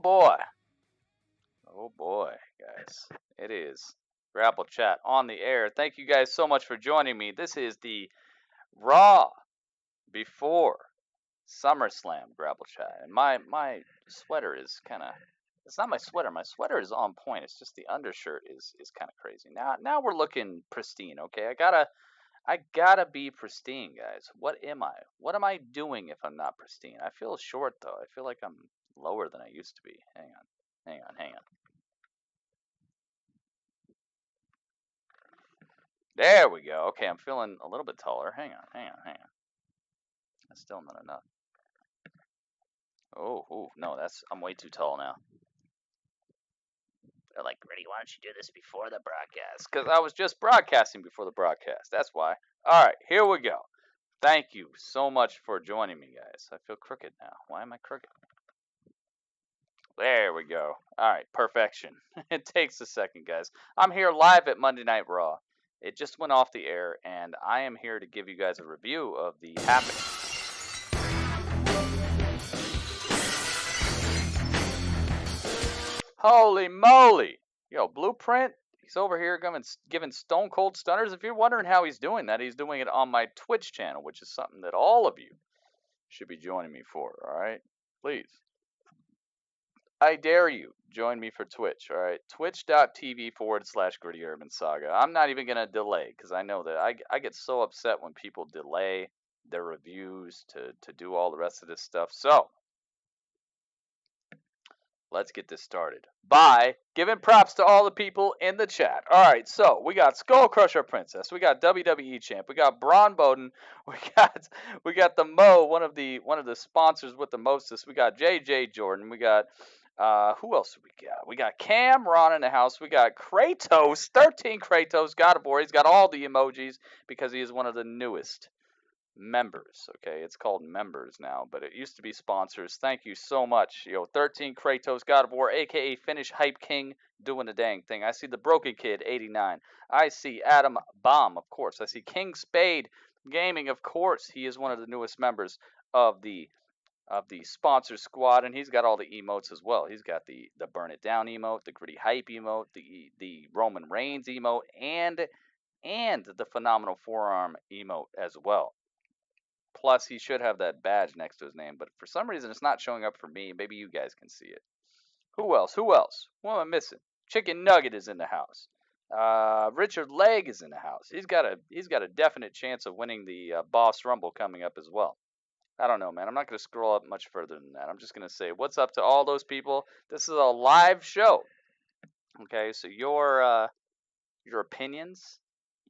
boy. Oh boy, guys. It is Grapple Chat on the air. Thank you guys so much for joining me. This is the Raw before SummerSlam Grapple Chat. And my sweater is kind of, it's not my sweater. My sweater is on point. It's just the undershirt is kind of crazy. Now we're looking pristine, okay? I gotta be pristine, guys. What am I? What am I doing if I'm not pristine? I feel short though. I feel like I'm lower than I used to be. Hang on. There we go. Okay, I'm feeling a little bit taller. Hang on. That's still not enough. Oh, no, I'm way too tall now. They're like, Gritty, why don't you do this before the broadcast? Because I was just broadcasting before the broadcast. That's why. All right, here we go. Thank you so much for joining me, guys. I feel crooked now. Why am I crooked? There we go. All right, perfection. It takes a second, guys. I'm here live at Monday Night Raw. It just went off the air, and I am here to give you guys a review of the happening. Holy moly! Yo, Blueprint, he's over here giving Stone Cold Stunners. If you're wondering how he's doing that, he's doing it on my Twitch channel, which is something that all of you should be joining me for, all right? Please. I dare you, join me for Twitch, all right? Twitch.tv/GrittyUrbanSaga. I'm not even going to delay, because I know that I get so upset when people delay their reviews to do all the rest of this stuff. So, let's get this started by giving props to all the people in the chat. All right, so we got SkullCrusherPrincess, we got WWE Champ, we got Braun Bowden, we got the Mo, one of the sponsors with the mostest. We got JJ Jordan, we got who else we got? We got Cam Ron in the house. We got Kratos, 13 Kratos, got a boy. He's got all the emojis because he is one of the newest members. Okay, it's called members now, but it used to be sponsors. Thank you so much. 13 Kratos, God of War, aka Finish Hype King, doing the dang thing. I see the Broken Kid, 89. I see Adam Bomb, of course. I see King Spade Gaming, of course. He is one of the newest members of the sponsor squad, and he's got all the emotes as well. He's got the Burn It Down emote, the Gritty Hype emote, the Roman Reigns emote, and the Phenomenal Forearm emote as well. Plus, he should have that badge next to his name, but for some reason it's not showing up for me. Maybe you guys can see it. Who else? What am I missing? Chicken Nugget is in the house. Richard Legg is in the house. He's got a definite chance of winning the Boss Rumble coming up as well. I don't know, man. I'm not going to scroll up much further than that. I'm just going to say what's up to all those people. This is a live show. Okay, so your opinions,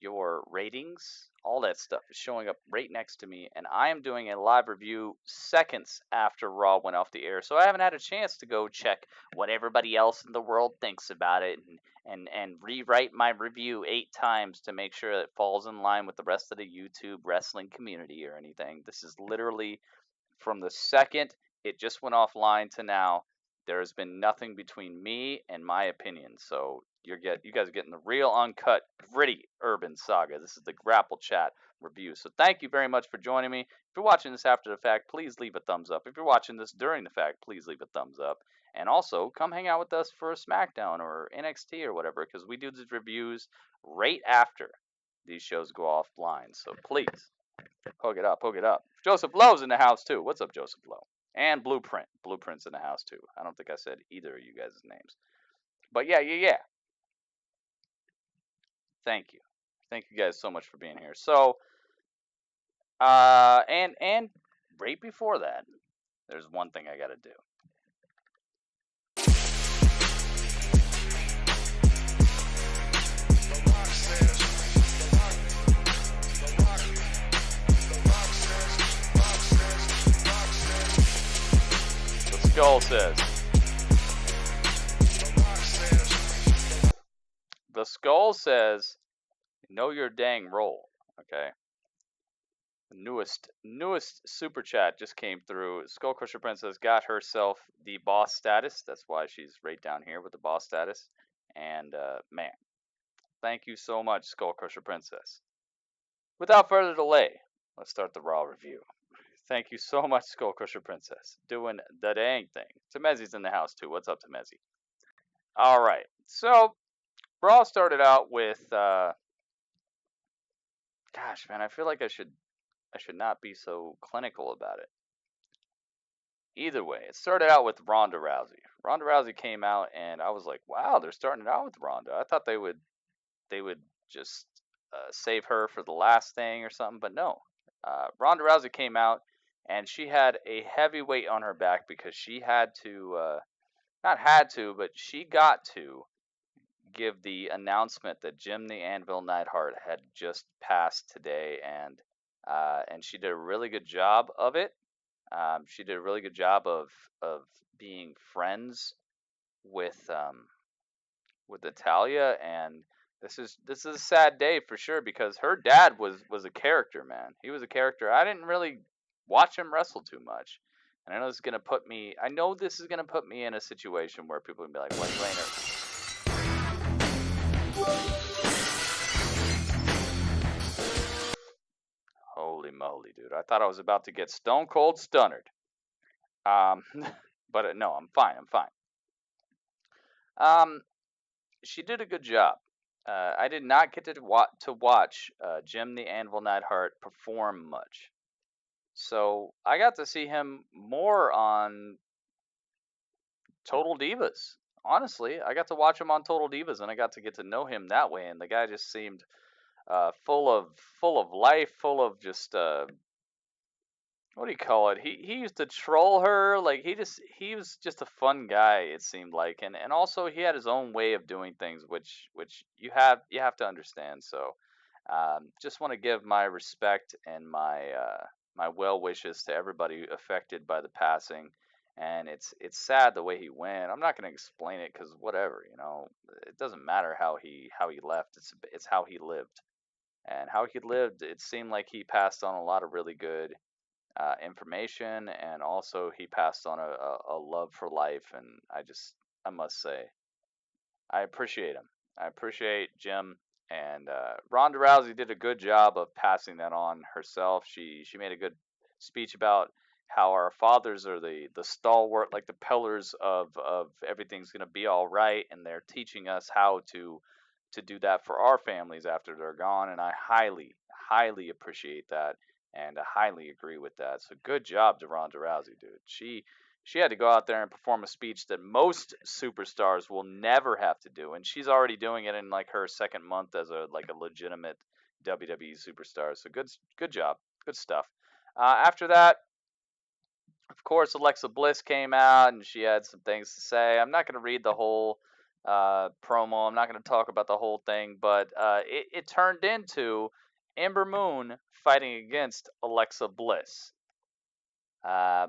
your ratings, all that stuff is showing up right next to me, and I am doing a live review seconds after Raw went off the air, so I haven't had a chance to go check what everybody else in the world thinks about it and rewrite my review 8 times to make sure that it falls in line with the rest of the YouTube wrestling community or anything. This is literally from the second it just went offline to now. There has been nothing between me and my opinion, so you guys are getting the real uncut, gritty Urban Saga. This is the Grapple Chat review. So thank you very much for joining me. If you're watching this after the fact, please leave a thumbs up. If you're watching this during the fact, please leave a thumbs up. And also, come hang out with us for a SmackDown or NXT or whatever, because we do these reviews right after these shows go offline. So please, hook it up. Josephlo's in the house too. What's up, Josephlo? And Blueprint. Blueprint's in the house too. I don't think I said either of you guys' names. But yeah. Thank you guys so much for being here. So, and right before that, there's one thing I gotta do. The Skull says. The Skull says, know your dang role, okay? The newest super chat just came through. SkullCrusherPrincess got herself the boss status. That's why she's right down here with the boss status. And, man, thank you so much, SkullCrusherPrincess. Without further delay, let's start the Raw review. Thank you so much, SkullCrusherPrincess. Doing the dang thing. Temezi's in the house too. What's up, Temezi? All right. So Brawl started out with. Gosh, man, I feel like I should not be so clinical about it. Either way, it started out with Ronda Rousey. Ronda Rousey came out, and I was like, "Wow, they're starting it out with Ronda." I thought they would just save her for the last thing or something, but no. Ronda Rousey came out, and she had a heavy weight on her back because she had to, not had to, but she got to give the announcement that Jim the Anvil Neidhart had just passed today, and she did a really good job of it. She did a really good job of being friends with Natalia, and this is a sad day for sure because her dad was a character, man. He was a character. I didn't really watch him wrestle too much, and I know this is gonna put me. I know this is gonna put me in a situation where people will be like, "Well, you ain't her." Holy moly, dude! I thought I was about to get stone cold stunnered. But no, I'm fine. I'm fine. Um, she did a good job. I did not get to watch Jim the Anvil Neidhart perform much, so I got to see him more on Total Divas. Honestly, I got to watch him on Total Divas, and I got to get to know him that way. And the guy just seemed full of life, full of just what do you call it? He used to troll her, like he was just a fun guy, it seemed like, and also he had his own way of doing things, which you have to understand. So just want to give my respect and my well wishes to everybody affected by the passing. And it's sad the way he went. I'm not going to explain it because whatever, it doesn't matter how he left. It's how he lived, and how he lived. It seemed like he passed on a lot of really good information, and also he passed on a love for life. And I must say, I appreciate him. I appreciate Jim. And Ronda Rousey did a good job of passing that on herself. She made a good speech about how our fathers are the stalwart, like the pillars of everything's gonna be all right, and they're teaching us how to do that for our families after they're gone. And I highly appreciate that, and I highly agree with that. So good job to Ronda Rousey, dude. She had to go out there and perform a speech that most superstars will never have to do, and she's already doing it in like her second month as a legitimate WWE superstar. So good job, good stuff. After that, of course, Alexa Bliss came out and she had some things to say. I'm not going to read the whole promo. I'm not going to talk about the whole thing, but it turned into Ember Moon fighting against Alexa Bliss. Uh,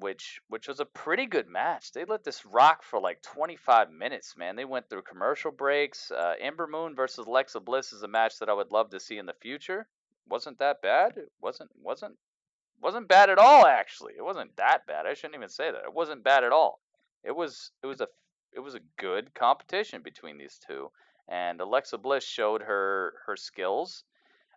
which was a pretty good match. They let this rock for like 25 minutes, man. They went through commercial breaks. Ember Moon versus Alexa Bliss is a match that I would love to see in the future. Wasn't that bad? It wasn't bad at all, actually. It wasn't that bad. I shouldn't even say that. It wasn't bad at all. It was a good competition between these two, and Alexa Bliss showed her skills,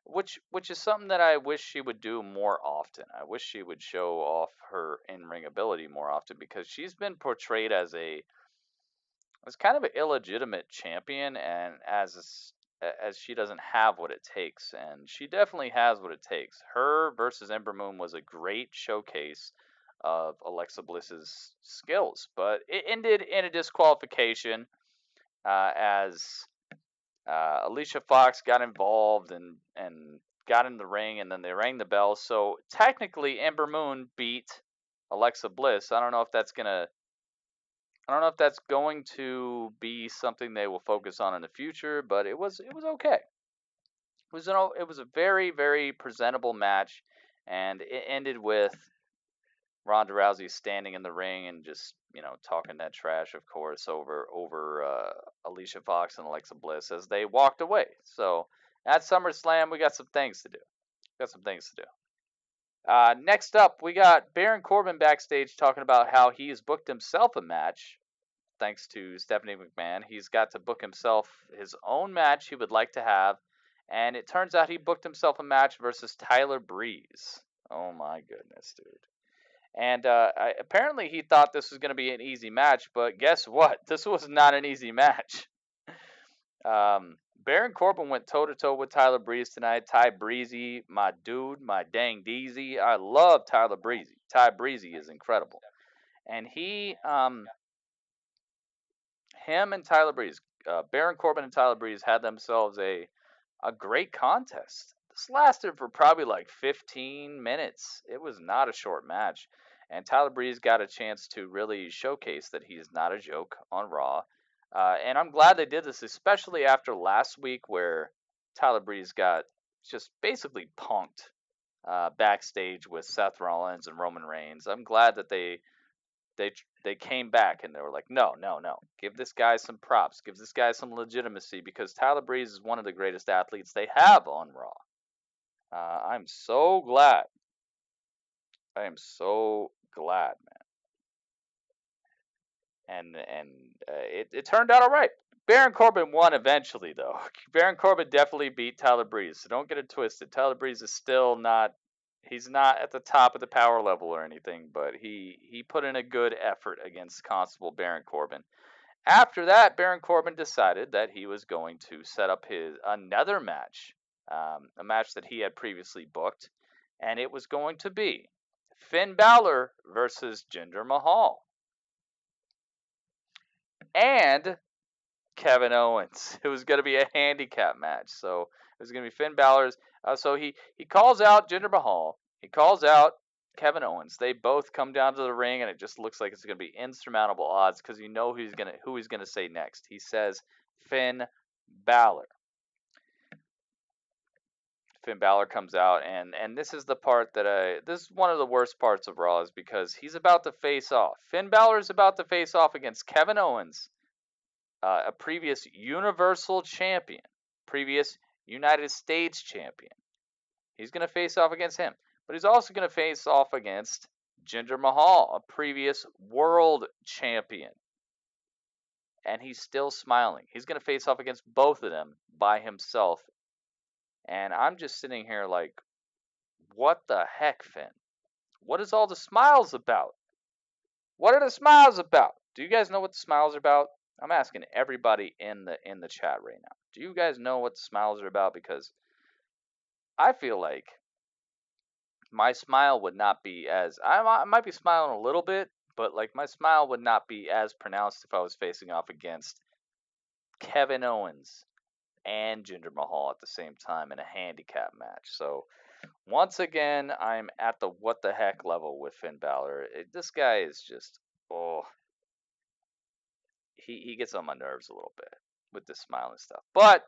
which is something that I wish she would do more often. I wish she would show off her in-ring ability more often, because she's been portrayed as kind of an illegitimate champion, and as she doesn't have what it takes, and she definitely has what it takes. Her versus Ember Moon was a great showcase of Alexa Bliss's skills, but it ended in a disqualification as Alicia Fox got involved and got in the ring, and then they rang the bell. So technically, Ember Moon beat Alexa Bliss. I don't know if that's going to be something they will focus on in the future, but it was okay. It was a very, very presentable match, and it ended with Ronda Rousey standing in the ring and just talking that trash, of course, over Alicia Fox and Alexa Bliss as they walked away. So at SummerSlam, we got some things to do. Next up, we got Baron Corbin backstage talking about how he's booked himself a match. Thanks to Stephanie McMahon, he's got to book himself his own match he would like to have, and it turns out he booked himself a match versus Tyler Breeze. Oh my goodness, dude. And apparently he thought this was going to be an easy match, but guess what? This was not an easy match. Baron Corbin went toe-to-toe with Tyler Breeze tonight. Ty Breezy, my dude, my dang deezy. I love Tyler Breezy. Ty Breezy is incredible. And him and Tyler Breeze, Baron Corbin and Tyler Breeze had themselves a great contest. This lasted for probably like 15 minutes. It was not a short match. And Tyler Breeze got a chance to really showcase that he's not a joke on Raw. And I'm glad they did this, especially after last week where Tyler Breeze got just basically punked backstage with Seth Rollins and Roman Reigns. I'm glad that they came back and they were like, no, give this guy some props, give this guy some legitimacy, because Tyler Breeze is one of the greatest athletes they have on Raw. I'm so glad. I am so glad, man. And it turned out all right. Baron Corbin won eventually, though. Baron Corbin definitely beat Tyler Breeze, so don't get it twisted. Tyler Breeze is still not. He's not at the top of the power level or anything, but he put in a good effort against Constable Baron Corbin. After that, Baron Corbin decided that he was going to set up another match, a match that he had previously booked, and it was going to be Finn Balor versus Jinder Mahal and Kevin Owens. It was going to be a handicap match, so it was going to be Finn Balor's. So he calls out Jinder Mahal. He calls out Kevin Owens. They both come down to the ring, and it just looks like it's going to be insurmountable odds because you know who he's gonna say next. He says Finn Balor. Finn Balor comes out, and this is the part that this is one of the worst parts of Raw, is because he's about to face off. Finn Balor is about to face off against Kevin Owens, a previous Universal Champion, previous United States Champion. He's going to face off against him. But he's also going to face off against Jinder Mahal, a previous World Champion. And he's still smiling. He's going to face off against both of them by himself. And I'm just sitting here like, what the heck, Finn? What is all the smiles about? What are the smiles about? Do you guys know what the smiles are about? I'm asking everybody in the chat right now. Do you guys know what the smiles are about? Because I feel like my smile would not be as I might be smiling a little bit, but like my smile would not be as pronounced if I was facing off against Kevin Owens and Jinder Mahal at the same time in a handicap match. So once again, I'm at the what the heck level with Finn Balor. This guy is just he gets on my nerves a little bit with this smile and stuff. But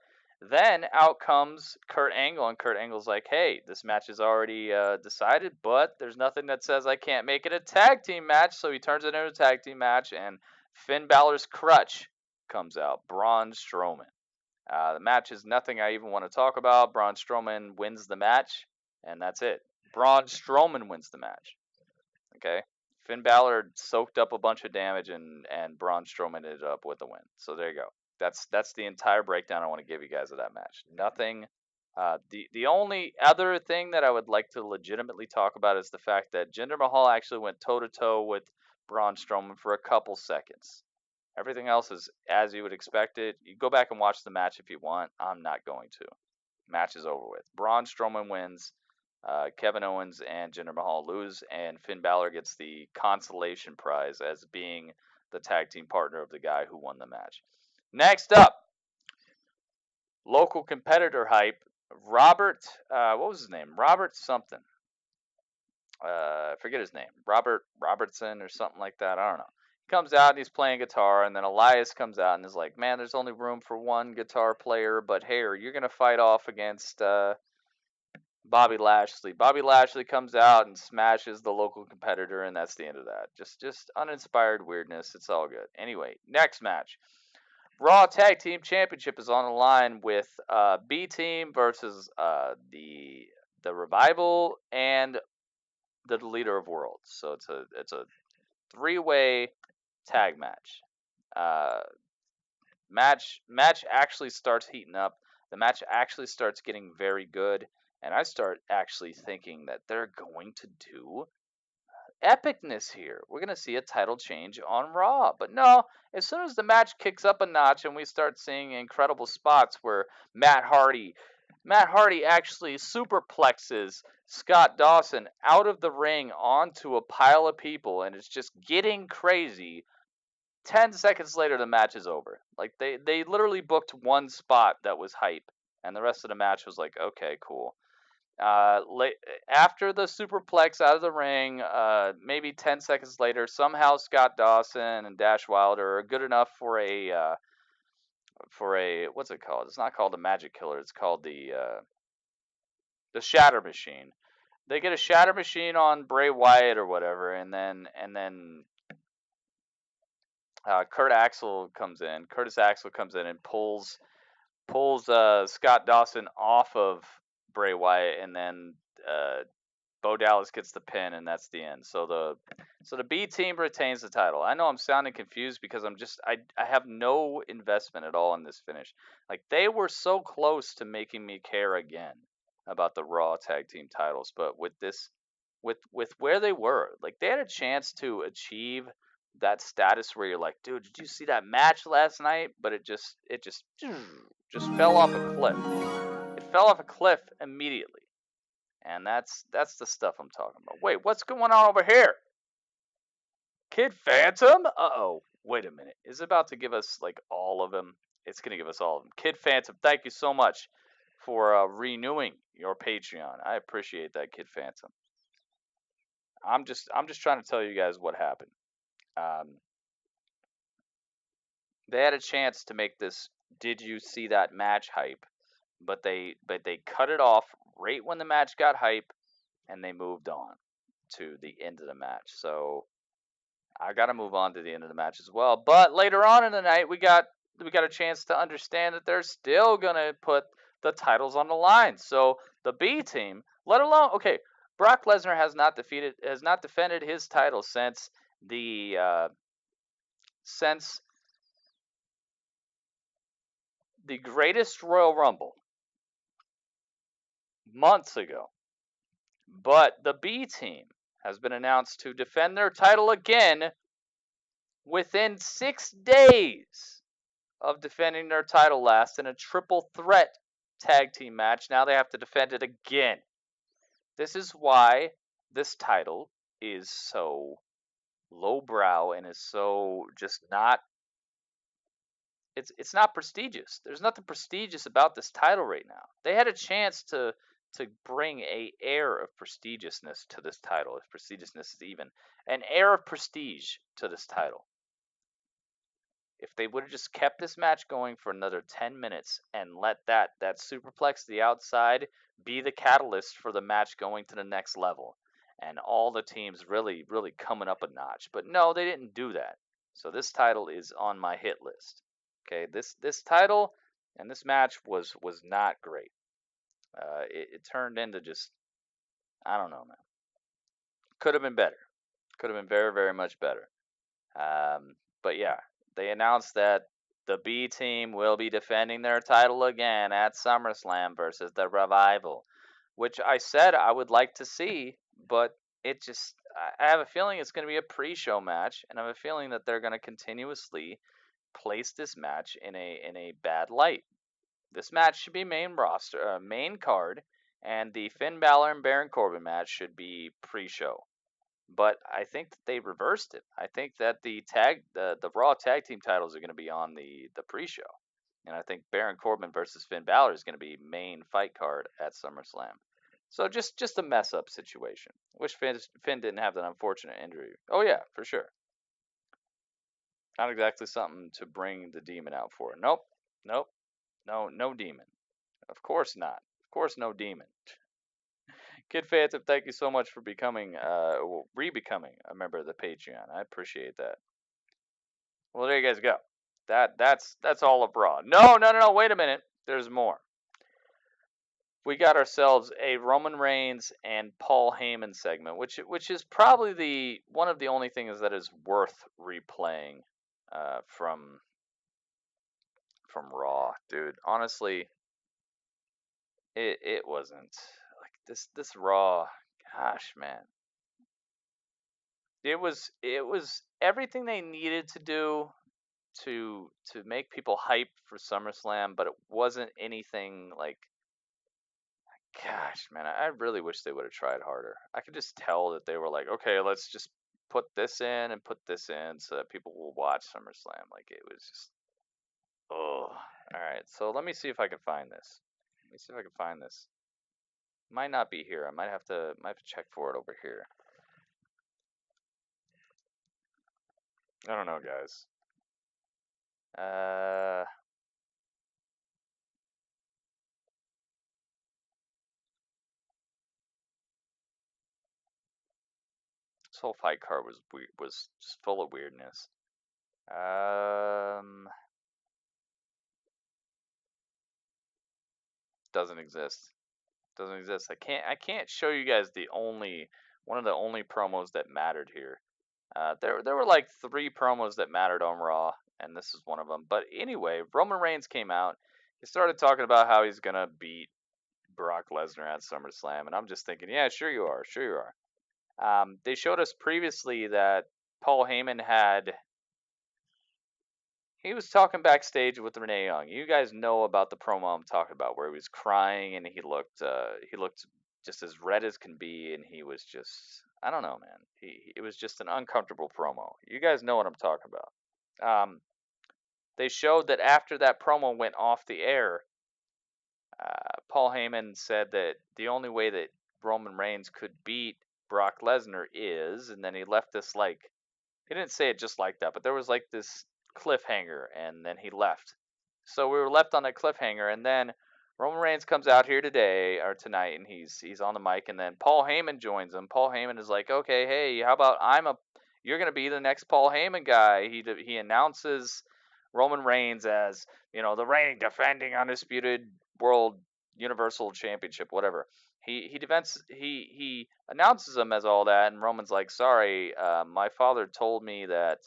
then out comes Kurt Angle, and Kurt Angle's like, hey, this match is already decided, but there's nothing that says I can't make it a tag team match. So he turns it into a tag team match, and Finn Balor's crutch comes out, Braun Strowman. The match is nothing I even want to talk about. Braun Strowman wins the match, and that's it. Braun Strowman wins the match. Okay? Finn Balor soaked up a bunch of damage, and Braun Strowman ended up with the win. So there you go. That's the entire breakdown I want to give you guys of that match. Nothing. The only other thing that I would like to legitimately talk about is the fact that Jinder Mahal actually went toe to toe with Braun Strowman for a couple seconds. Everything else is as you would expect it. You go back and watch the match if you want. I'm not going to. Match is over with. Braun Strowman wins. Kevin Owens and Jinder Mahal lose, and Finn Balor gets the consolation prize as being the tag team partner of the guy who won the match. Next up, local competitor hype. Robert, what was his name? Robert something. I forget his name. Robertson or something like that. I don't know. He comes out and he's playing guitar, and then Elias comes out and is like, man, there's only room for one guitar player, but hey, you're going to fight off against Bobby Lashley. Bobby Lashley comes out and smashes the local competitor, and that's the end of that. Just uninspired weirdness. It's all good. Anyway, next match. Raw Tag Team Championship is on the line with B Team versus the Revival and the Leader of Worlds. So it's a 3-way tag match. Match actually starts heating up. The match actually starts getting very good. And I start actually thinking that they're going to do epicness here. We're going to see a title change on Raw. But no, as soon as the match kicks up a notch and we start seeing incredible spots where Matt Hardy actually superplexes Scott Dawson out of the ring onto a pile of people, and it's just getting crazy. 10 seconds later, the match is over. Like, they literally booked one spot that was hype, and the rest of the match was like, okay, cool. After the superplex out of the ring, maybe 10 seconds later, somehow Scott Dawson and Dash Wilder are good enough for a what's it called? It's not called the Magic Killer. It's called the Shatter Machine. They get a Shatter Machine on Bray Wyatt or whatever, and then Curtis Axel comes in and pulls Scott Dawson off of Bray Wyatt, and then Bo Dallas gets the pin, and that's the end. So the B team retains the title. I know I'm sounding confused because I have no investment at all in this finish. Like, they were so close to making me care again about the Raw tag team titles, but with where they were, like, they had a chance to achieve that status where you're like, dude, did you see that match last night? But it just fell off a cliff. It fell off a cliff immediately. And that's the stuff I'm talking about. Wait, what's going on over here? Kid Phantom? Uh-oh. Wait a minute. Is it about to give us, like, all of them? It's going to give us all of them. Kid Phantom, thank you so much for renewing your Patreon. I appreciate that, Kid Phantom. I'm just trying to tell you guys what happened. They had a chance to make this "Did you see that match?" hype, but they cut it off right when the match got hype, and they moved on to the end of the match. So I got to move on to the end of the match as well. But later on in the night, we got a chance to understand that they're still gonna put the titles on the line. So the B team, let alone, okay, Brock Lesnar has not defended his title since the greatest Royal Rumble months ago. But the B team has been announced to defend their title again within 6 days of defending their title last in a triple threat tag team match. Now they have to defend it again. This is why this title is so lowbrow and is so just not. It's not prestigious. There's nothing prestigious about this title right now. They had a chance to bring a air of prestigiousness to this title, if prestigiousness is even an air of prestige to this title. If they would have just kept this match going for another 10 minutes and let that superplex to the outside be the catalyst for the match going to the next level, and all the teams really coming up a notch. But no, they didn't do that. So this title is on my hit list. Okay, this title and this match was not great. It turned into just, I don't know, man. Could have been better. Could have been very, very much better. But yeah, they announced that the B team will be defending their title again at SummerSlam versus the Revival, which I said I would like to see, but I have a feeling it's going to be a pre-show match, and I have a feeling that they're going to continuously place this match in a bad light. This match should be main card, and the Finn Balor and Baron Corbin match should be pre-show. But I think that they reversed it. I think that the Raw tag team titles are going to be on the pre-show, and I think Baron Corbin versus Finn Balor is going to be main fight card at SummerSlam. So just a mess up situation. Wish Finn didn't have that unfortunate injury. Oh yeah, for sure. Not exactly something to bring the demon out for. Nope. No demon. Of course not. Of course no demon. Kid Phantom, thank you so much for re-becoming a member of the Patreon. I appreciate that. Well, there you guys go. That's all of Raw. No, wait a minute. There's more. We got ourselves a Roman Reigns and Paul Heyman segment, which is probably one of the only things that is worth replaying from Raw, dude. Honestly, it wasn't. this Raw, gosh, man, it was everything they needed to do to make people hype for SummerSlam, but it wasn't anything like, gosh, man, I really wish they would have tried harder. I could just tell that they were like, okay, let's just put this in and put this in so that people will watch SummerSlam. Like, it was just, oh. All right, so let me see if I can find this. Let me see if I can find this. Might not be here. I might have to check for it over here. I don't know, guys. This whole fight card was weird, was just full of weirdness. Doesn't exist. Doesn't exist. I can't show you guys one of the only promos that mattered here. There were like 3 promos that mattered on Raw, and this is one of them. But anyway, Roman Reigns came out. He started talking about how he's gonna beat Brock Lesnar at SummerSlam, and I'm just thinking, yeah, sure you are, sure you are. They showed us previously that Paul Heyman he was talking backstage with Renee Young. You guys know about the promo I'm talking about, where he was crying and he looked just as red as can be, and he was just, I don't know, man. It was just an uncomfortable promo. You guys know what I'm talking about. They showed that after that promo went off the air, Paul Heyman said that the only way that Roman Reigns could beat Brock Lesnar is, and then he left this like, he didn't say it just like that, but there was like this cliffhanger, and then he left. So we were left on that cliffhanger, and then Roman Reigns comes out here today or tonight, and he's on the mic, and then Paul Heyman joins him. Paul Heyman is like, okay, hey, how about you're gonna be the next Paul Heyman guy. He announces Roman Reigns as, the reigning, defending, undisputed world universal championship, whatever. He announces him as all that, and Roman's like, sorry, my father told me that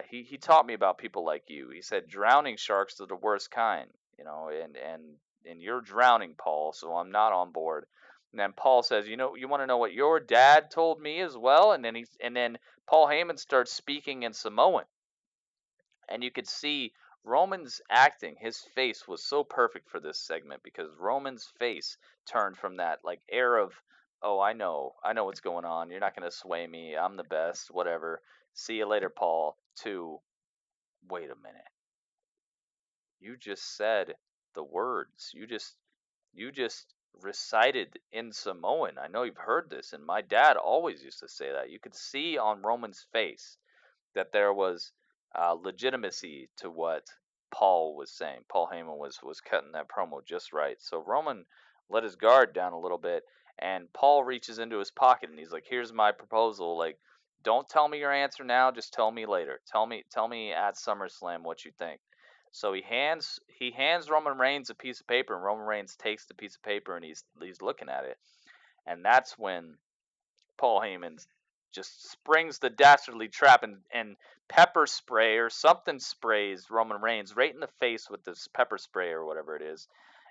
he taught me about people like you. He said drowning sharks are the worst kind, and you're drowning, Paul, so I'm not on board. And then Paul says, you want to know what your dad told me as well? And then Paul Heyman starts speaking in Samoan, and you could see Roman's acting. His face was so perfect for this segment because Roman's face turned from that like air of, oh, I know what's going on. You're not gonna sway me. I'm the best. Whatever. See you later, Paul. To, wait a minute. You just said the words. You just recited in Samoan. I know you've heard this, and my dad always used to say that. You could see on Roman's face that there was legitimacy to what Paul was saying. Paul Heyman was cutting that promo just right. So Roman let his guard down a little bit, and Paul reaches into his pocket and he's like, "Here's my proposal. Like, don't tell me your answer now. Just tell me later. Tell me at SummerSlam what you think." So he hands Roman Reigns a piece of paper, and Roman Reigns takes the piece of paper and he's looking at it, and that's when Paul Heyman just springs the dastardly trap and pepper spray or something sprays Roman Reigns right in the face with this pepper spray or whatever it is.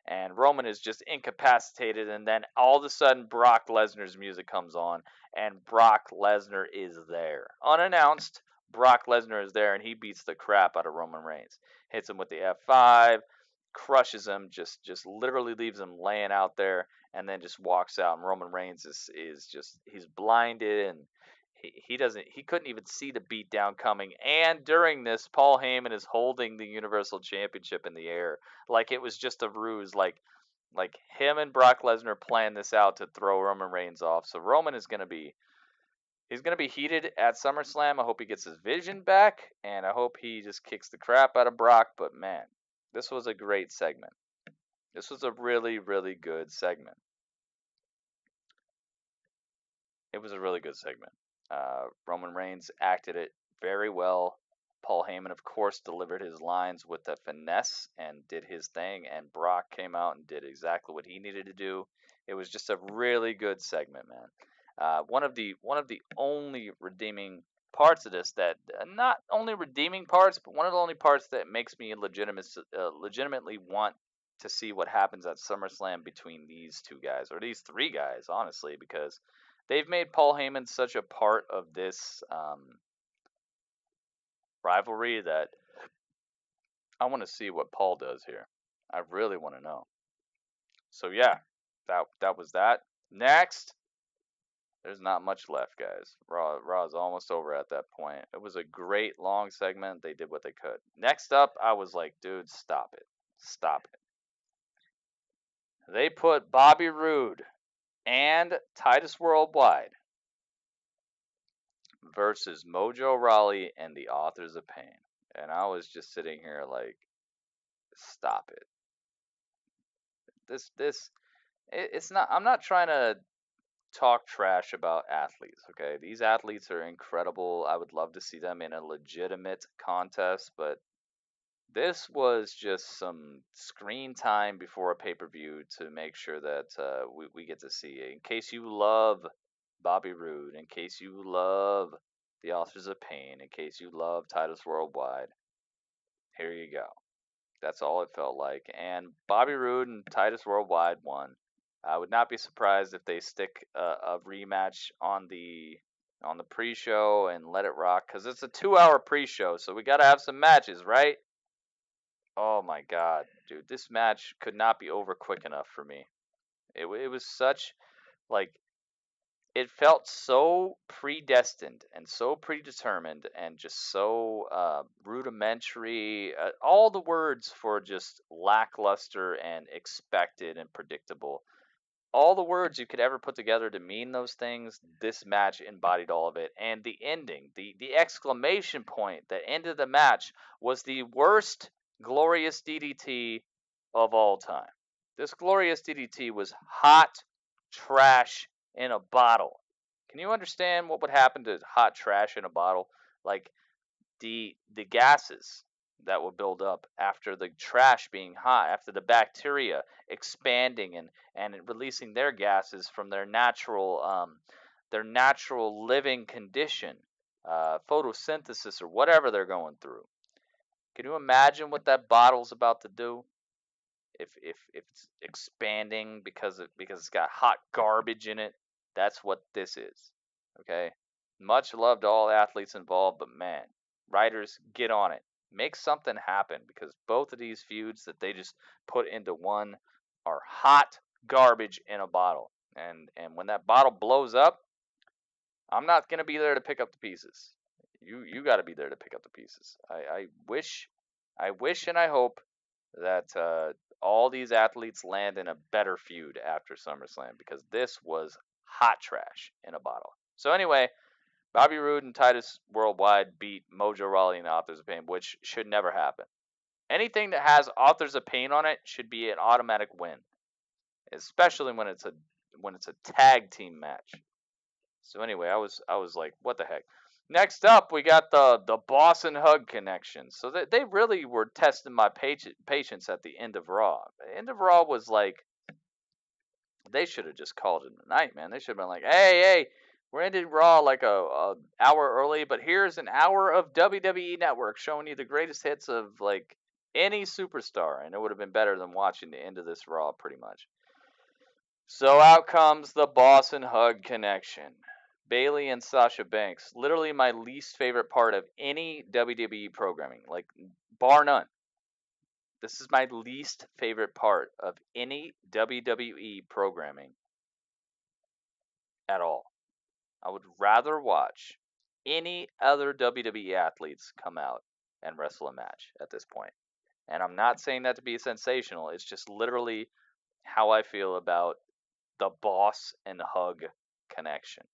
And Roman is just incapacitated, and then all of a sudden Brock Lesnar's music comes on, and Brock Lesnar is there. Unannounced, Brock Lesnar is there, and he beats the crap out of Roman Reigns. Hits him with the F5, crushes him, just literally leaves him laying out there, and then just walks out. And Roman Reigns is just, he's blinded, and he couldn't even see the beatdown coming. And during this, Paul Heyman is holding the Universal Championship in the air like it was just a ruse, like him and Brock Lesnar planned this out to throw Roman Reigns off. So Roman is gonna be heated at SummerSlam. I hope he gets his vision back, and I hope he just kicks the crap out of Brock. But man, this was a great segment. This was a really, really good segment. It was a really good segment. Roman Reigns acted it very well. Paul Heyman, of course, delivered his lines with a finesse and did his thing. And Brock came out and did exactly what he needed to do. It was just a really good segment, man. One of the only redeeming parts of this, that not only redeeming parts, but one of the only parts that makes me legitimately want to see what happens at SummerSlam between these two guys, or these three guys, honestly, because they've made Paul Heyman such a part of this rivalry that I want to see what Paul does here. I really want to know. So yeah, that was that. Next, there's not much left, guys. Raw is almost over at that point. It was a great long segment. They did what they could. Next up, I was like, dude, stop it. Stop it. They put Bobby Roode and Titus Worldwide versus Mojo Rawley and the Authors of Pain. And I was just sitting here like, stop it. It's not, I'm not trying to talk trash about athletes, okay? These athletes are incredible. I would love to see them in a legitimate contest, but this was just some screen time before a pay-per-view to make sure that we get to see it. In case you love Bobby Roode, in case you love the Authors of Pain, in case you love Titus Worldwide, here you go. That's all it felt like. And Bobby Roode and Titus Worldwide won. I would not be surprised if they stick a rematch on the pre-show and let it rock, because it's a 2-hour pre-show, so we got to have some matches, right? Oh my god, dude, this match could not be over quick enough for me. It was such, like, it felt so predestined and so predetermined and just so rudimentary. All the words for just lackluster and expected and predictable. All the words you could ever put together to mean those things, this match embodied all of it. And the ending, the exclamation point that ended the match was the worst glorious DDT of all time. This glorious DDT was hot trash in a bottle. Can you understand what would happen to hot trash in a bottle? Like the gases that will build up after the trash being hot, after the bacteria expanding and releasing their gases from their natural living condition, photosynthesis or whatever they're going through. Can you imagine what that bottle's about to do? If it's expanding because it's got hot garbage in it, that's what this is. Okay? Much love to all athletes involved, but man, writers, get on it. Make something happen, because both of these feuds that they just put into one are hot garbage in a bottle. And when that bottle blows up, I'm not gonna be there to pick up the pieces. You got to be there to pick up the pieces. I wish and I hope that all these athletes land in a better feud after SummerSlam, because this was hot trash in a bottle. So anyway, Bobby Roode and Titus Worldwide beat Mojo Rawley and Authors of Pain, which should never happen. Anything that has Authors of Pain on it should be an automatic win, especially when it's a tag team match. So anyway, I was like, what the heck? Next up, we got the Boss and Hug connection. So they really were testing my patience at the end of Raw. The end of Raw was like, they should have just called it a night, man. They should have been like, hey, we're ending Raw like a hour early, but here's an hour of WWE Network showing you the greatest hits of like any superstar, and it would have been better than watching the end of this Raw, pretty much. So out comes the Boss and Hug connection. Bayley and Sasha Banks, literally my least favorite part of any WWE programming, like bar none. This is my least favorite part of any WWE programming at all. I would rather watch any other WWE athletes come out and wrestle a match at this point. And I'm not saying that to be sensational. It's just literally how I feel about the Boss and Hug connection.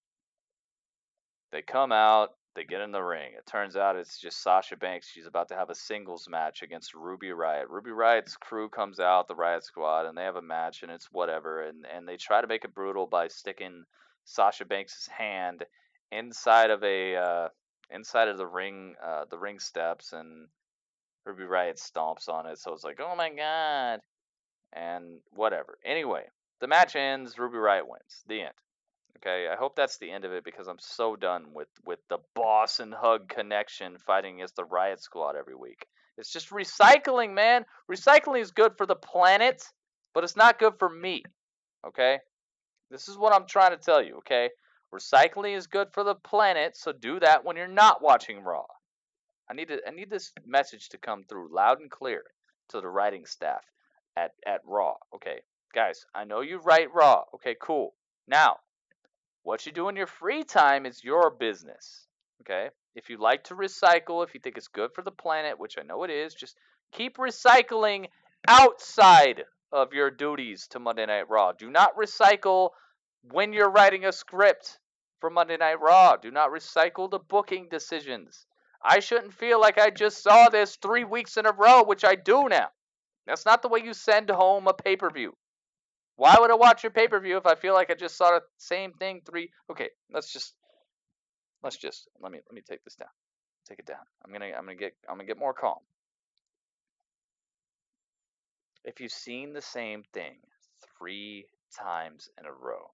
They come out, they get in the ring. It turns out it's just Sasha Banks. She's about to have a singles match against Ruby Riott. Ruby Riott's crew comes out, the Riott Squad, and they have a match, and it's whatever. And they try to make it brutal by sticking Sasha Banks' hand inside of the ring steps, and Ruby Riott stomps on it. So it's like, oh my god, and whatever. Anyway, the match ends. Ruby Riott wins. The end. Okay, I hope that's the end of it, because I'm so done with the Boss and Hug connection fighting against the Riott Squad every week. It's just recycling, man. Recycling is good for the planet, but it's not good for me. Okay? This is what I'm trying to tell you, okay? Recycling is good for the planet, so do that when you're not watching Raw. I need this message to come through loud and clear to the writing staff at Raw. Okay, guys, I know you write Raw. Okay, cool. Now, what you do in your free time is your business. Okay? If you like to recycle, if you think it's good for the planet, which I know it is, just keep recycling outside of your duties to Monday Night Raw. Do not recycle when you're writing a script for Monday Night Raw. Do not recycle the booking decisions. I shouldn't feel like I just saw this 3 weeks in a row, which I do now. That's not the way you send home a pay-per-view. Why would I watch your pay-per-view if I feel like I just saw the same thing 3? Okay, let me take this down. Take it down. I'm gonna get more calm. If you've seen the same thing 3 times in a row,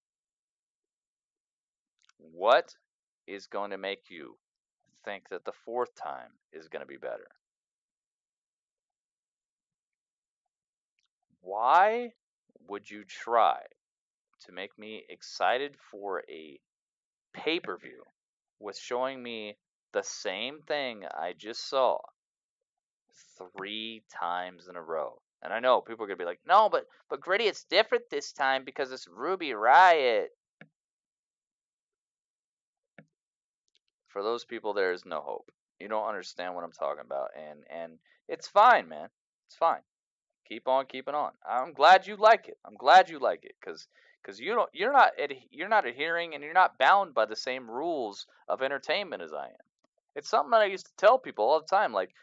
what is going to make you think that the 4th time is going to be better? Why would you try to make me excited for a pay-per-view with showing me the same thing I just saw 3 times in a row? And I know people are going to be like, no, but Gritty, it's different this time because it's Ruby Riott. For those people, there is no hope. You don't understand what I'm talking about. And it's fine, man. It's fine. Keep on keeping on. I'm glad you like it. I'm glad you like it because you're not adhering and you're not bound by the same rules of entertainment as I am. It's something that I used to tell people all the time. Like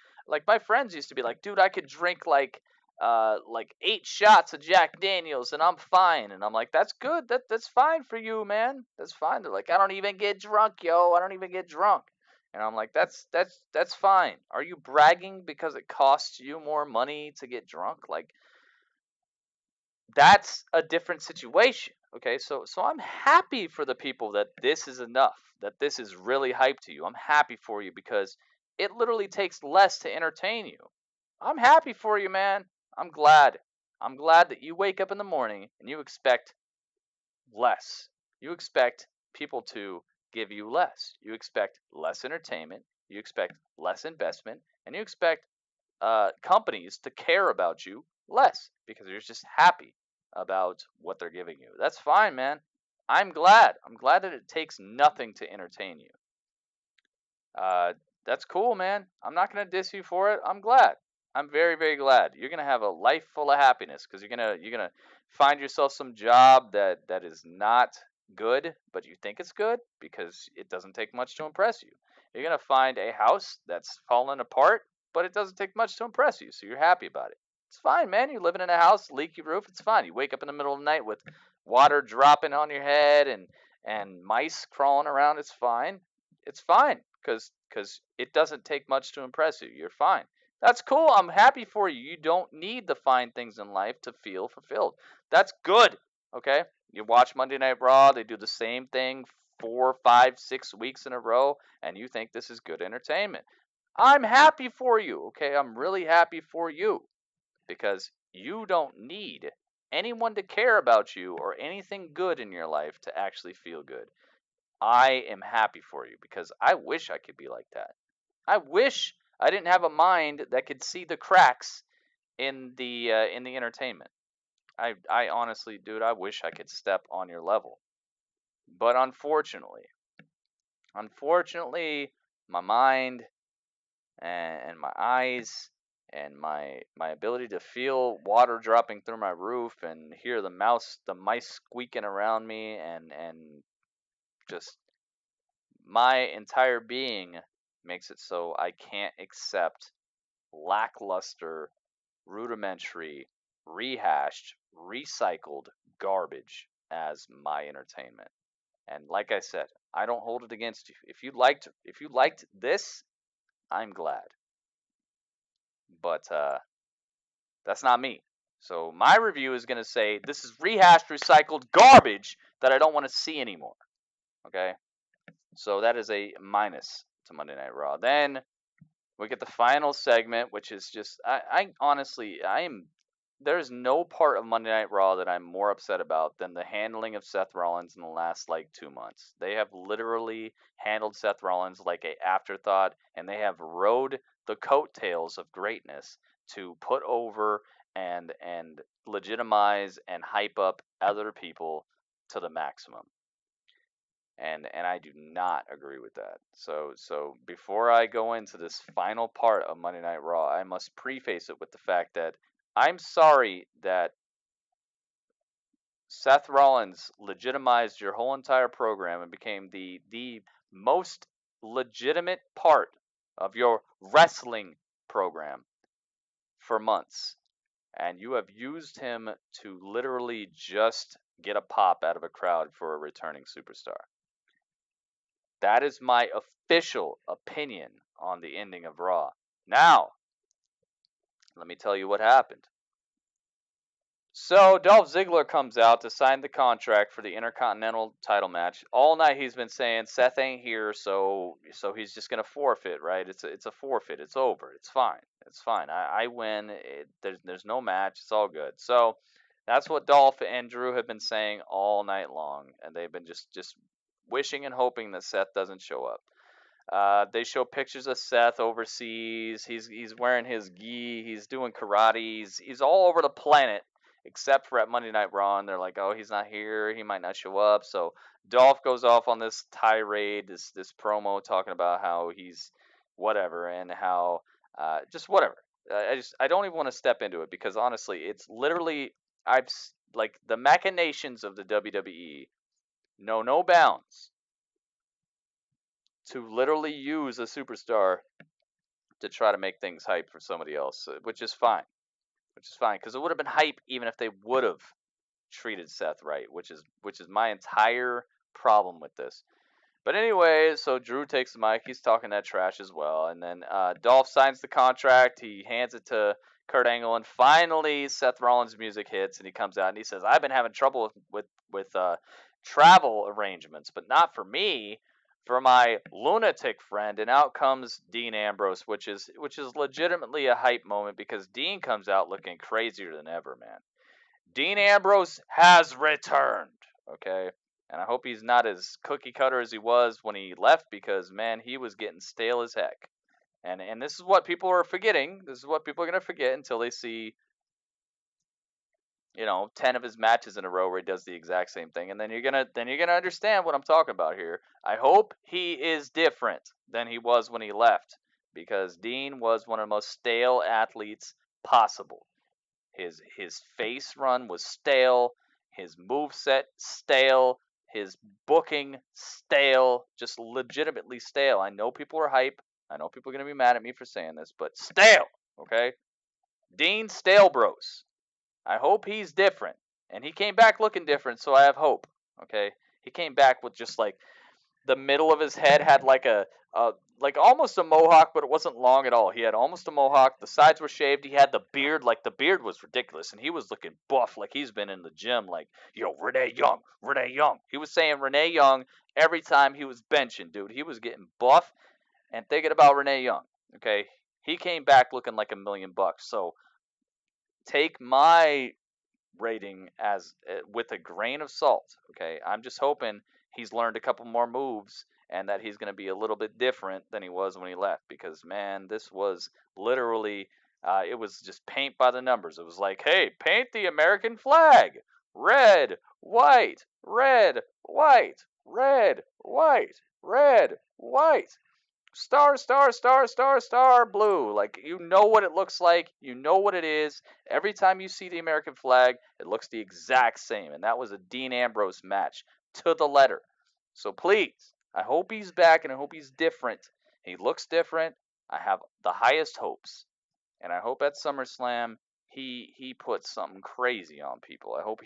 my friends used to be like, dude, I could drink like 8 shots of Jack Daniels and I'm fine. And I'm like, that's good. That's fine for you, man. That's fine. They're like, I don't even get drunk, yo. I don't even get drunk. And I'm like, that's fine. Are you bragging because it costs you more money to get drunk? Like, that's a different situation. Okay, so I'm happy for the people that this is enough, that this is really hype to you. I'm happy for you because it literally takes less to entertain you. I'm happy for you, man. I'm glad. I'm glad that you wake up in the morning and you expect less. You expect people to give you less. You expect less entertainment. You expect less investment, and you expect companies to care about you less because you're just happy about what they're giving you. That's fine, man. I'm glad. I'm glad that it takes nothing to entertain you. That's cool, man. I'm not gonna diss you for it. I'm glad. I'm very, very glad. You're gonna have a life full of happiness because you're gonna find yourself some job that is not good, but you think it's good because it doesn't take much to impress you. You're gonna find a house that's fallen apart, but it doesn't take much to impress you, so you're happy about it. It's fine, man. You're living in a house, leaky roof. It's fine. You wake up in the middle of the night with water dropping on your head and mice crawling around. It's fine. It's fine because it doesn't take much to impress you. You're fine. That's cool. I'm happy for you. You don't need the fine things in life to feel fulfilled. That's good. Okay? You watch Monday Night Raw, they do the same thing 4, 5, 6 weeks in a row, and you think this is good entertainment. I'm happy for you. Okay? I'm really happy for you because you don't need anyone to care about you or anything good in your life to actually feel good. I am happy for you because I wish I could be like that. I wish I didn't have a mind that could see the cracks in the entertainment. I honestly, dude, I wish I could step on your level. But unfortunately, my mind and my eyes and my ability to feel water dropping through my roof and hear the mice squeaking around me and just my entire being makes it so I can't accept lackluster, rudimentary, rehashed, recycled garbage as my entertainment. And like I said, I don't hold it against you. If you liked this, I'm glad. But that's not me. So my review is going to say this is rehashed, recycled garbage that I don't want to see anymore. Okay? So that is a minus to Monday Night Raw. Then We get the final segment, which is just I honestly there's no part of Monday Night Raw that I'm more upset about than the handling of Seth Rollins in the last like 2 months. They have literally handled Seth Rollins like a afterthought, and they have rode the coattails of greatness to put over and legitimize and hype up other people to the maximum. And I do not agree with that. So before I go into this final part of Monday Night Raw, I must preface it with the fact that I'm sorry that Seth Rollins legitimized your whole entire program and became the most legitimate part of your wrestling program for months. And you have used him to literally just get a pop out of a crowd for a returning superstar. That is my official opinion on the ending of Raw. Now, let me tell you what happened. So, Dolph Ziggler comes out to sign the contract for the Intercontinental title match. All night he's been saying Seth ain't here, so he's just gonna forfeit, right? It's a forfeit. It's over. It's fine. It's fine. I win. There's no match. It's all good. So that's what Dolph and Drew have been saying all night long, and they've been just wishing and hoping that Seth doesn't show up. They show pictures of Seth overseas. He's wearing his gi. He's doing karate. He's all over the planet except for at Monday Night Raw. And they're like, oh, he's not here. He might not show up. So Dolph goes off on this tirade, this promo talking about how he's whatever and how just whatever. I don't even want to step into it because honestly, it's literally like the machinations of the WWE know no bounds to literally use a superstar to try to make things hype for somebody else, which is fine. Which is fine because it would have been hype even if they would have treated Seth right, which is my entire problem with this. But anyway, so Drew takes the mic. He's talking that trash as well, and then Dolph signs the contract. He hands it to Kurt Angle, and finally Seth Rollins' music hits, and he comes out and he says, "I've been having trouble with travel arrangements, but not for me." For my lunatic friend, and out comes Dean Ambrose, which is legitimately a hype moment because Dean comes out looking crazier than ever, man. Dean Ambrose has returned, okay? And I hope he's not as cookie cutter as he was when he left because man, he was getting stale as heck. And this is what people are forgetting. This is what people are gonna forget until they see 10 of his matches in a row where he does the exact same thing, and then you're gonna understand what I'm talking about here. I hope he is different than he was when he left, because Dean was one of the most stale athletes possible. His face run was stale, his moveset stale, his booking stale, just legitimately stale. I know people are hype. I know people are gonna be mad at me for saying this, but stale, okay? Dean Stale Bros. I hope he's different. And he came back looking different, so I have hope. Okay? He came back with just like the middle of his head had like like almost a mohawk, but it wasn't long at all. He had almost a mohawk. The sides were shaved. He had the beard, like the beard was ridiculous, and he was looking buff, like he's been in the gym, like, yo, Renee Young, Renee Young. He was saying Renee Young every time he was benching, dude. He was getting buff and thinking about Renee Young. Okay? He came back looking like $1,000,000. So take my rating as with a grain of salt. Okay, I'm just hoping he's learned a couple more moves and that he's going to be a little bit different than he was when he left. Because man, this was literally it was just paint by the numbers. It was like, hey, paint the American flag red, white, red, white, red, white, red, white. Star, star, star, star, star, blue. Like, you know what it looks like. You know what it is. Every time you see the American flag, it looks the exact same. And that was a Dean Ambrose match to the letter. So please, I hope he's back and I hope he's different. He looks different. I have the highest hopes. And I hope at SummerSlam he puts something crazy on people. I hope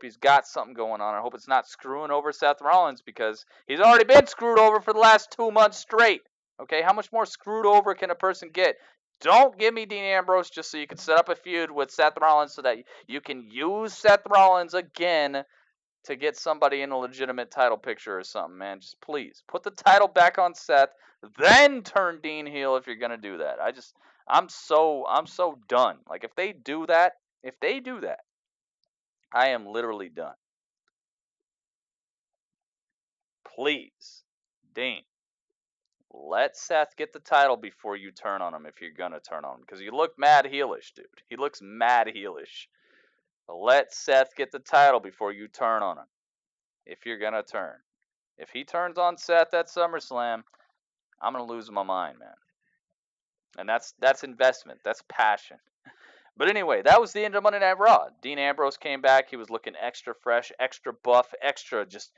he's got something going on. I hope it's not screwing over Seth Rollins because he's already been screwed over for the last 2 months straight. Okay, how much more screwed over can a person get? Don't give me Dean Ambrose just so you can set up a feud with Seth Rollins so that you can use Seth Rollins again to get somebody in a legitimate title picture or something, man. Just please put the title back on Seth, then turn Dean heel if you're gonna do that. I'm so done. Like if they do that, I am literally done. Please, Dean, let Seth get the title before you turn on him if you're gonna turn on him, because you look mad heelish, dude. He looks mad heelish. Let Seth get the title before you turn on him. If you're gonna turn. If he turns on Seth at SummerSlam, I'm gonna lose my mind, man. And that's investment. That's passion. But anyway, that was the end of Monday Night Raw. Dean Ambrose came back. He was looking extra fresh, extra buff, extra just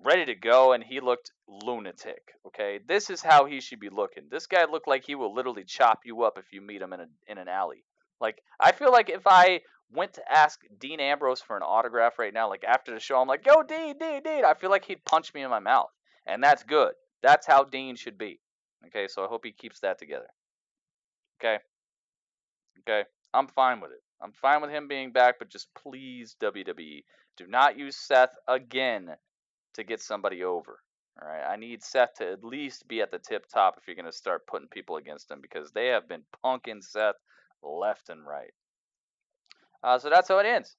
ready to go, and he looked lunatic. Okay, this is how he should be looking. This guy looked like he will literally chop you up if you meet him in an alley. Like, I feel like if I went to ask Dean Ambrose for an autograph right now, like after the show, I'm like, yo, Dean, I feel like he'd punch me in my mouth. And that's good. That's how Dean should be. Okay, so I hope he keeps that together. Okay. I'm fine with it. I'm fine with him being back, but just please, WWE, do not use Seth again to get somebody over. All right, I need Seth to at least be at the tip top if you're going to start putting people against him, because they have been punking Seth left and right. So that's how it ends.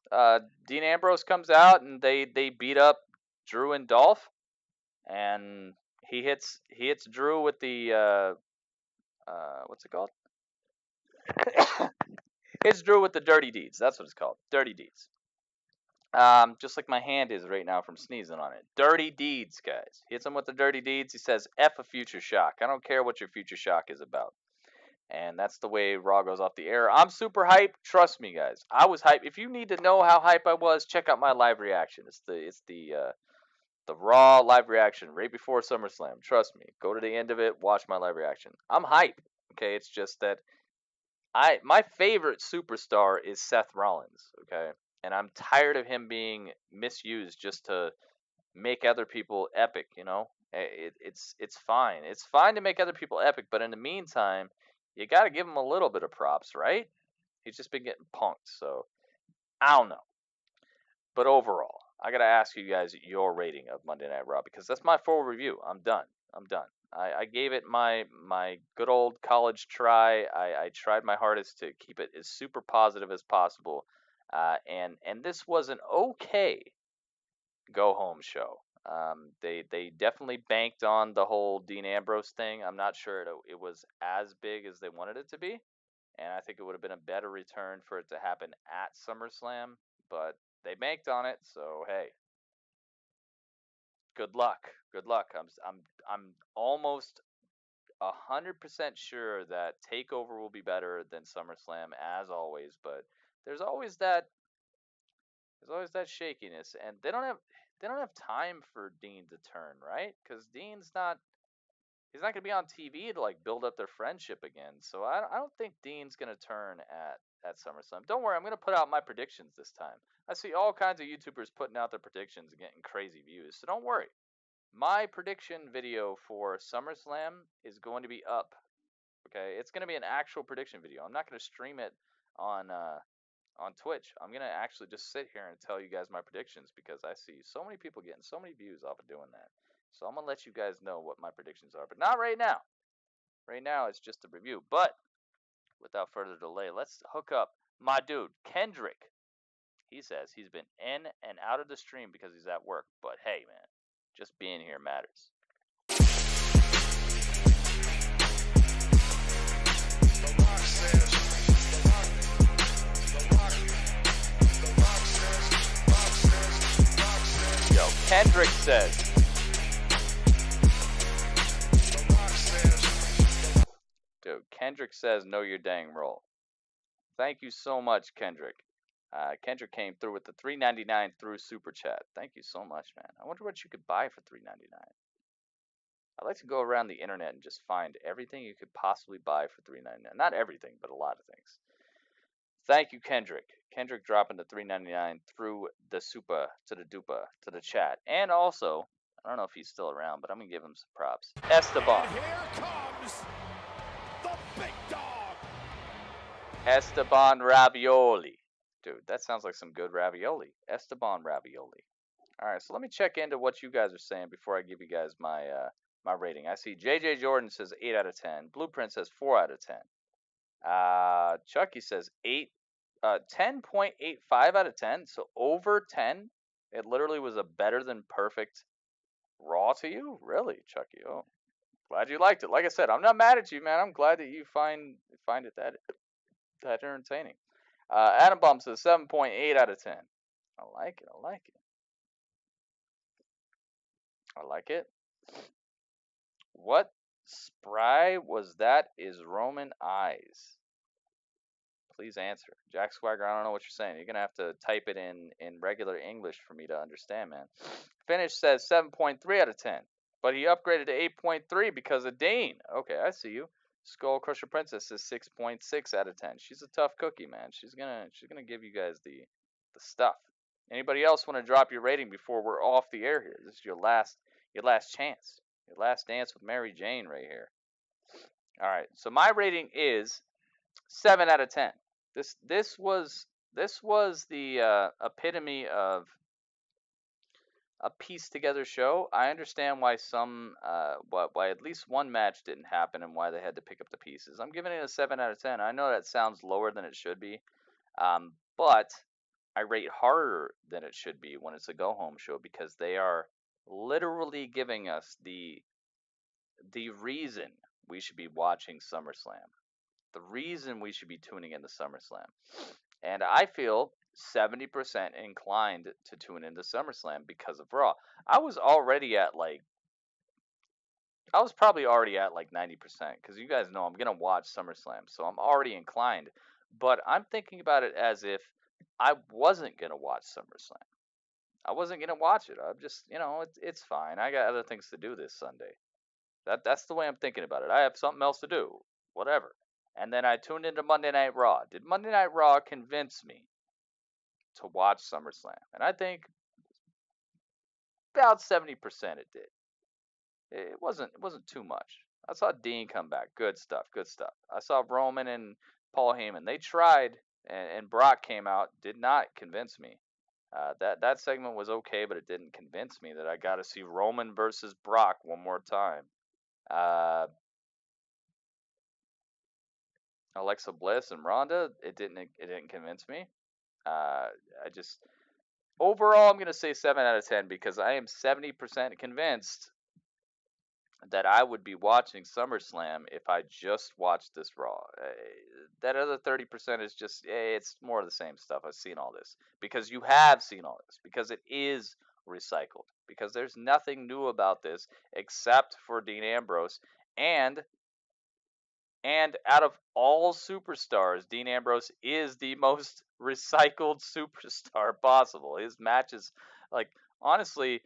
Dean Ambrose comes out and they beat up Drew and Dolph, and he hits Drew with the what's it called? Hits Drew with the Dirty Deeds. That's what it's called. Dirty Deeds. Just like my hand is right now from sneezing on it. Dirty Deeds, guys. Hits him with the Dirty Deeds. He says, F a future shock. I don't care what your future shock is about. And that's the way Raw goes off the air. I'm super hyped. Trust me, guys. I was hyped. If you need to know how hype I was, check out my live reaction. It's the Raw live reaction right before SummerSlam. Trust me. Go to the end of it. Watch my live reaction. I'm hyped. Okay, it's just that my favorite superstar is Seth Rollins. Okay, and I'm tired of him being misused just to make other people epic. You know, it's fine. It's fine to make other people epic, but in the meantime, you got to give him a little bit of props, right? He's just been getting punked, so I don't know. But overall, I got to ask you guys your rating of Monday Night Raw, because that's my full review. I'm done. I gave it my good old college try. I tried my hardest to keep it as super positive as possible. And this was an okay go home show. They definitely banked on the whole Dean Ambrose thing. I'm not sure it was as big as they wanted it to be. And I think it would have been a better return for it to happen at SummerSlam. But they banked on it, so hey. Good luck. I'm almost 100% sure that TakeOver will be better than SummerSlam, as always, but there's always that shakiness, and they don't have time for Dean to turn, right? Because he's not going to be on TV to like build up their friendship again. So I don't think Dean's going to turn at SummerSlam. Don't worry, I'm going to put out my predictions this time. I see all kinds of YouTubers putting out their predictions and getting crazy views, so don't worry. My prediction video for SummerSlam is going to be up. Okay, it's going to be an actual prediction video. I'm not going to stream it on Twitch. I'm going to actually just sit here and tell you guys my predictions, because I see so many people getting so many views off of doing that. So I'm going to let you guys know what my predictions are, but not right now. Right now, it's just a review. But without further delay, let's hook up my dude, Kendrick. He says he's been in and out of the stream because he's at work. But hey, man, just being here matters. Yo, Kendrick says. Dude, Kendrick says, know your dang role. Thank you so much, Kendrick. Kendrick came through with the $3.99 through Super Chat. Thank you so much, man. I wonder what you could buy for $3.99. I'd like to go around the internet and just find everything you could possibly buy for $3.99. Not everything, but a lot of things. Thank you, Kendrick. Kendrick dropping the $3.99 through the super to the dupa to the chat. And also, I don't know if he's still around, but I'm going to give him some props. Esteban. And here comes the big dog. Esteban Ravioli. Dude, that sounds like some good ravioli. Esteban Ravioli. All right, so let me check into what you guys are saying before I give you guys my my rating. I see JJ Jordan says 8 out of 10. Blueprint says 4 out of 10. Chucky says 10.85 out of 10. So over 10. It literally was a better than perfect Raw to you? Really, Chucky? Oh, glad you liked it. Like I said, I'm not mad at you, man. I'm glad that you find it that entertaining. Adam Bump says 7.8 out of 10. I like it. I like it. I like it. What spry was that? Is Roman eyes? Please answer. Jack Swagger, I don't know what you're saying. You're going to have to type it in regular English for me to understand, man. Finish says 7.3 out of 10. But he upgraded to 8.3 because of Dane. Okay, I see you. SkullCrusherPrincess says 6.6 out of 10. She's a tough cookie, man. She's gonna give you guys the stuff. Anybody else want to drop your rating before we're off the air here? This is your last chance. Your last dance with Mary Jane right here. All right. So my rating is 7 out of 10. This was the epitome of a pieced together show. I understand why why at least one match didn't happen and why they had to pick up the pieces. I'm giving it a 7 out of 10. I know that sounds lower than it should be, but I rate harder than it should be when it's a go home show because they are literally giving us the reason we should be watching SummerSlam. The reason we should be tuning into SummerSlam. And I feel 70% inclined to tune into SummerSlam because of Raw. I was probably already at like 90% because you guys know I'm going to watch SummerSlam. So I'm already inclined. But I'm thinking about it as if I wasn't going to watch SummerSlam. I wasn't going to watch it. I'm just, it's fine. I got other things to do this Sunday. That's the way I'm thinking about it. I have something else to do. Whatever. And then I tuned into Monday Night Raw. Did Monday Night Raw convince me to watch SummerSlam? And I think about 70% it did. It wasn't too much. I saw Dean come back. Good stuff. Good stuff. I saw Roman and Paul Heyman. They tried, and Brock came out. Did not convince me. That segment was okay, but it didn't convince me that I got to see Roman versus Brock one more time. Alexa Bliss and Ronda. It didn't convince me. Overall, I'm going to say 7 out of 10 because I am 70% convinced that I would be watching SummerSlam if I just watched this Raw. That other 30% is just, it's more of the same stuff. I've seen all this. Because you have seen all this. Because it is recycled. Because there's nothing new about this except for Dean Ambrose. And out of all superstars, Dean Ambrose is the most recycled superstar possible. His matches, like, honestly,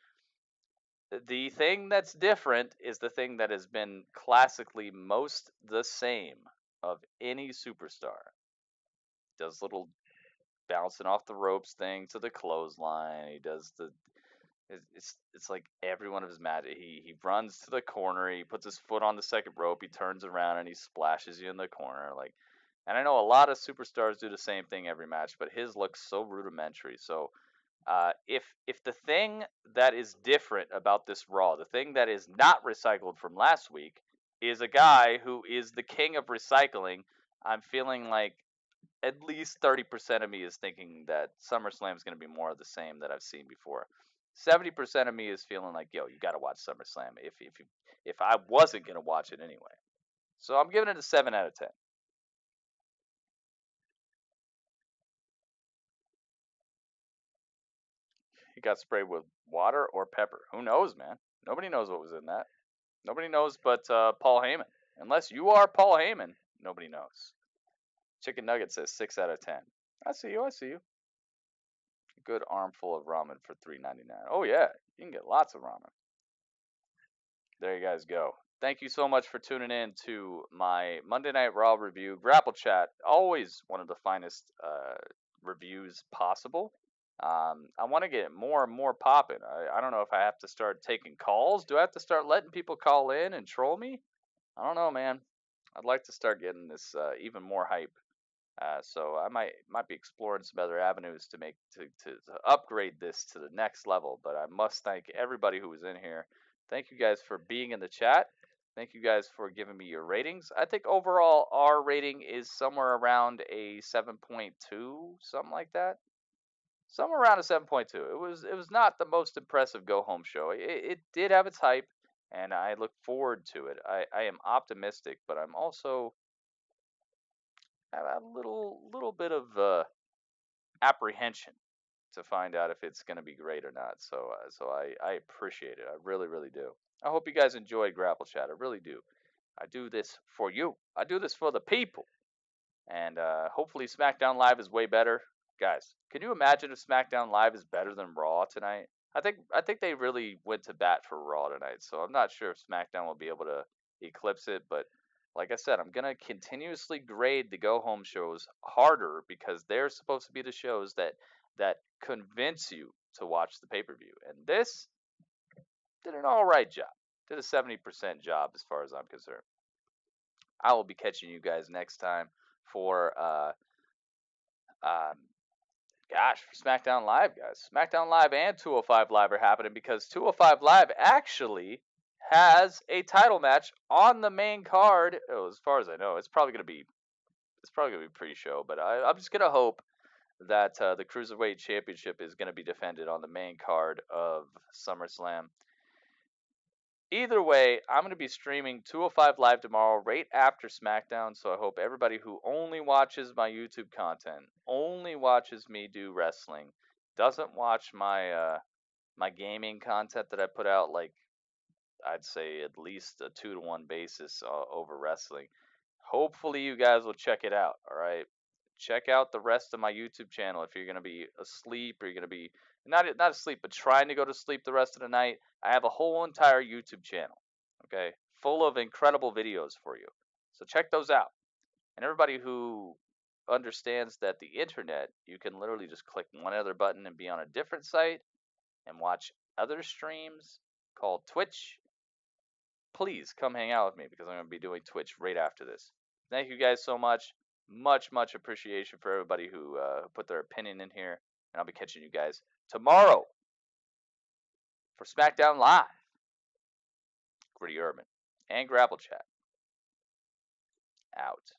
the thing that's different is the thing that has been classically most the same of any superstar. Does little bouncing off the ropes thing to the clothesline. He does it's like every one of his matches. He runs to the corner. He puts his foot on the second rope. He turns around and he splashes you in the corner. Like, and I know a lot of superstars do the same thing every match, but his looks so rudimentary. So if the thing that is different about this Raw, the thing that is not recycled from last week, is a guy who is the king of recycling, I'm feeling like at least 30% of me is thinking that SummerSlam is going to be more of the same that I've seen before. 70% of me is feeling like, yo, you got to watch SummerSlam if I wasn't going to watch it anyway. So I'm giving it a 7 out of 10. He got sprayed with water or pepper. Who knows, man? Nobody knows what was in that. Nobody knows but Paul Heyman. Unless you are Paul Heyman, nobody knows. Chicken Nugget says 6 out of 10. I see you. A good armful of ramen for $3.99. Oh, yeah. You can get lots of ramen. There you guys go. Thank you so much for tuning in to my Monday Night Raw review. Grapple Chat, always one of the finest reviews possible. I want to get more and more popping. I don't know if I have to start taking calls. Do I have to start letting people call in and troll me? I don't know, man. I'd like to start getting this even more hype. So I might be exploring some other avenues to make to upgrade this to the next level. But I must thank everybody who was in here. Thank you guys for being in the chat. Thank you guys for giving me your ratings. I think overall our rating is somewhere around a 7.2, something like that. Somewhere around a 7.2. It was not the most impressive go home show. It did have its hype, and I look forward to it. I am optimistic, but I'm also a little bit of apprehension to find out if it's going to be great or not. So I appreciate it. I really do. I hope you guys enjoyed Grapple Chat. I really do. I do this for you. I do this for the people. And hopefully SmackDown Live is way better. Guys, can you imagine if SmackDown Live is better than Raw tonight? I think they really went to bat for Raw tonight. So I'm not sure if SmackDown will be able to eclipse it, but like I said, I'm going to continuously grade the go home shows harder because they're supposed to be the shows that convince you to watch the pay-per-view. And this did an all right job. Did a 70% job as far as I'm concerned. I will be catching you guys next time for for SmackDown Live, guys. SmackDown Live and 205 Live are happening because 205 Live actually has a title match on the main card. Oh, as far as I know, it's probably gonna be pre-show, but I'm just gonna hope that the Cruiserweight Championship is gonna be defended on the main card of SummerSlam. Either way, I'm going to be streaming 205 Live tomorrow right after SmackDown, so I hope everybody who only watches my YouTube content, only watches me do wrestling, doesn't watch my my gaming content that I put out, like I'd say at least a 2-to-1 basis over wrestling. Hopefully you guys will check it out, all right? Check out the rest of my YouTube channel if you're going to be asleep or you're going to be not asleep, but trying to go to sleep the rest of the night. I have a whole entire YouTube channel, okay, full of incredible videos for you. So check those out. And everybody who understands that the internet, you can literally just click one other button and be on a different site and watch other streams called Twitch. Please come hang out with me because I'm going to be doing Twitch right after this. Thank you guys so much. Much appreciation for everybody who put their opinion in here. And I'll be catching you guys tomorrow for SmackDown Live. Gritty Urban and Grapple Chat. Out.